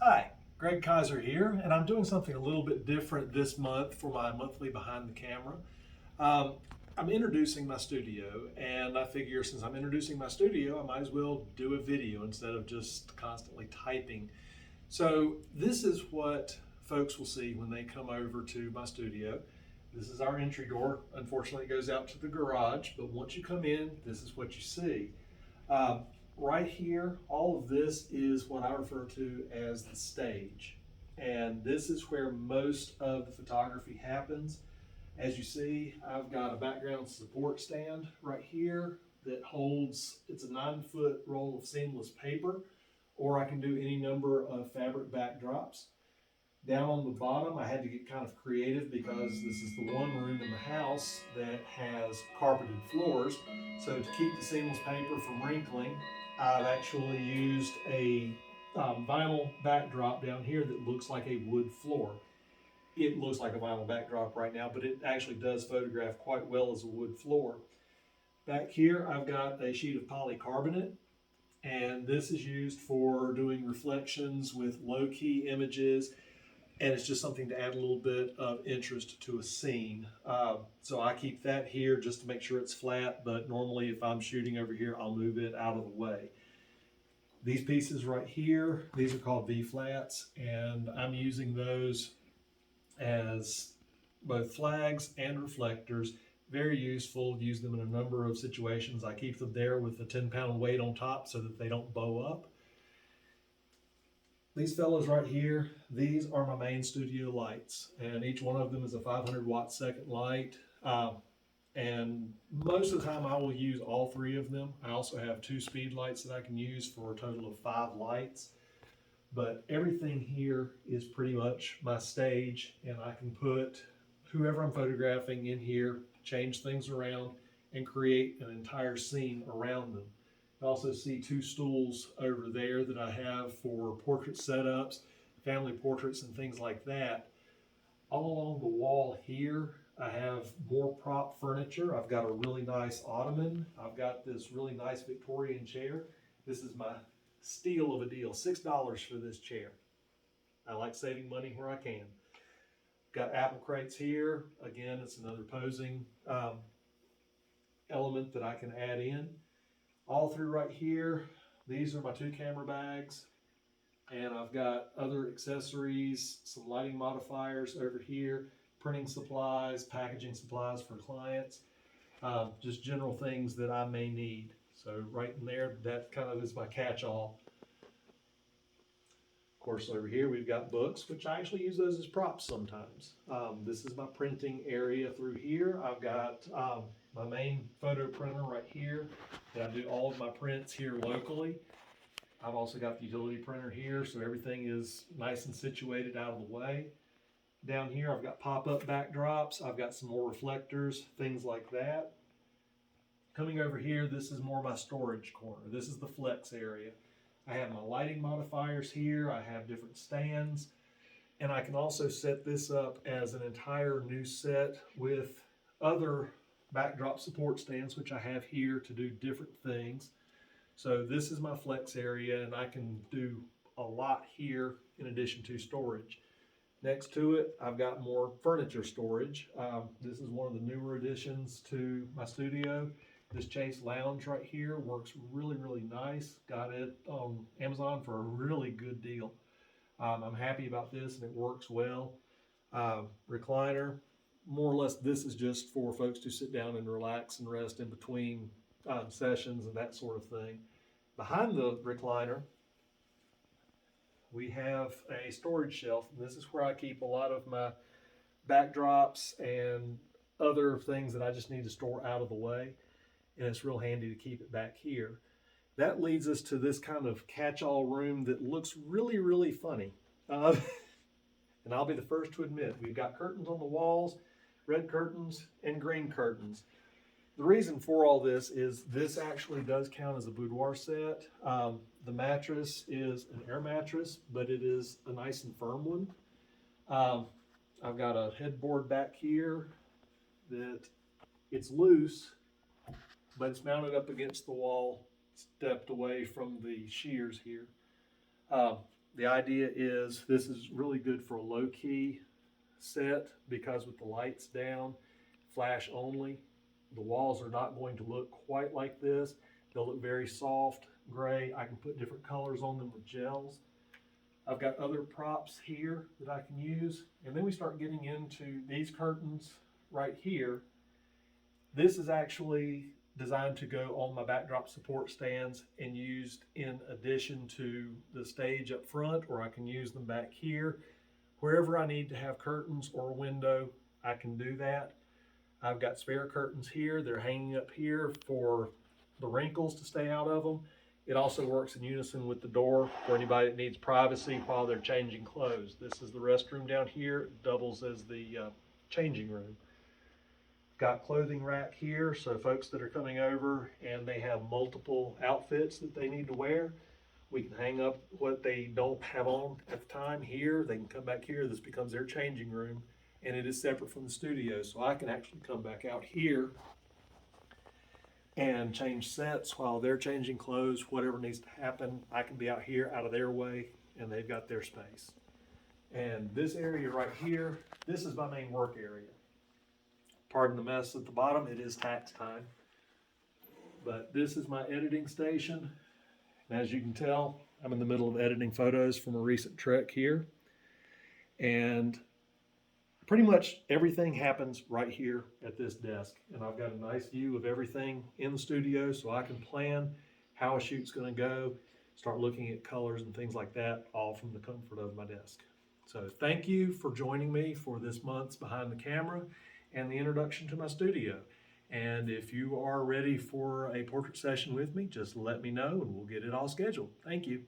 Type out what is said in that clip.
Hi, Greg Kaiser here, and I'm doing something a little bit different this month for my monthly Behind the Camera. Um, I'm introducing my studio, and I figure since I'm introducing my studio, I might as well do a video instead of just constantly typing. So, this is what folks will see when they come over to my studio. This is our entry door. Unfortunately, it goes out to the garage, but once you come in, this is what you see. Um, right here, all of this is what I refer to as the stage. And this is where most of the photography happens. As you see, I've got a background support stand right here that holds, it's a 9-foot roll of seamless paper, or I can do any number of fabric backdrops. Down on the bottom, I had to get kind of creative because this is the one room in the house that has carpeted floors. So to keep the seamless paper from wrinkling, I've actually used a vinyl backdrop down here that looks like a wood floor. It looks like a vinyl backdrop right now, but it actually does photograph quite well as a wood floor. Back here, I've got a sheet of polycarbonate, and this is used for doing reflections with low-key images, and it's just something to add a little bit of interest to a scene. So I keep that here just to make sure it's flat, but normally if I'm shooting over here, I'll move it out of the way. These pieces right here, these are called V-flats, and I'm using those as both flags and reflectors. Very useful, use them in a number of situations. I keep them there with a 10-pound weight on top so that they don't bow up. These fellows right here, these are my main studio lights, and each one of them is a 500 watt second light. And most of the time I will use all three of them. I also have 2 speed lights that I can use for a total of 5 lights. But everything here is pretty much my stage, and I can put whoever I'm photographing in here, change things around, and create an entire scene around them. I also see 2 stools over there that I have for portrait setups, family portraits, and things like that. All along the wall here, I have more prop furniture. I've got a really nice ottoman. I've got this really nice Victorian chair. This is my steal of a deal, $6 for this chair. I like saving money where I can. Got apple crates here. Again, it's another posing element that I can add in. All through right here, these are my 2 camera bags, and I've got other accessories, some lighting modifiers over here, printing supplies, packaging supplies for clients, just general things that I may need. So right in there, that kind of is my catch-all. Of course, over here we've got books, which I actually use those as props sometimes. This is my printing area through here. I've got my main photo printer right here that I do all of my prints here locally. I've also got the utility printer here, so everything is nice and situated out of the way. Down here I've got pop-up backdrops, I've got some more reflectors, things like that. Coming over here, this is more my storage corner. This is the flex area. I have my lighting modifiers here, I have different stands, and I can also set this up as an entire new set with other backdrop support stands, which I have here to do different things. So this is my flex area, and I can do a lot here in addition to storage. Next to it, I've got more furniture storage. This is one of the newer additions to my studio. This Chase Lounge right here works really, really nice. Got it on Amazon for a really good deal. I'm happy about this, and it works well. Recliner, more or less this is just for folks to sit down and relax and rest in between sessions and that sort of thing. Behind the recliner, we have a storage shelf, and this is where I keep a lot of my backdrops and other things that I just need to store out of the way, and it's real handy to keep it back here. That leads us to this kind of catch-all room that looks really, really funny. And I'll be the first to admit, we've got curtains on the walls, red curtains and green curtains. The reason for all this is this actually does count as a boudoir set. The mattress is an air mattress, but it is a nice and firm one. I've got a headboard back here that it's loose, but it's mounted up against the wall, stepped away from the shears here. The idea is this is really good for a low key set because with the lights down, flash only, the walls are not going to look quite like this. They'll look very soft, gray. I can put different colors on them with gels. I've got other props here that I can use. And then we start getting into these curtains right here. This is actually designed to go on my backdrop support stands and used in addition to the stage up front, or I can use them back here. Wherever I need to have curtains or a window, I can do that. I've got spare curtains here. They're hanging up here for the wrinkles to stay out of them. It also works in unison with the door for anybody that needs privacy while they're changing clothes. This is the restroom down here. It doubles as the changing room. Got clothing rack here, so folks that are coming over and they have multiple outfits that they need to wear, we can hang up what they don't have on at the time here. They can come back here. This becomes their changing room, and it is separate from the studio. So I can actually come back out here and change sets while they're changing clothes. Whatever needs to happen, I can be out here out of their way, and they've got their space. And this area right here, this is my main work area. Pardon the mess at the bottom, it is tax time. But this is my editing station. And as you can tell, I'm in the middle of editing photos from a recent trek here. And pretty much everything happens right here at this desk. And I've got a nice view of everything in the studio so I can plan how a shoot's gonna go, start looking at colors and things like that, all from the comfort of my desk. So thank you for joining me for this month's Behind the Camera and the introduction to my studio. And if you are ready for a portrait session with me, just let me know and we'll get it all scheduled. Thank you.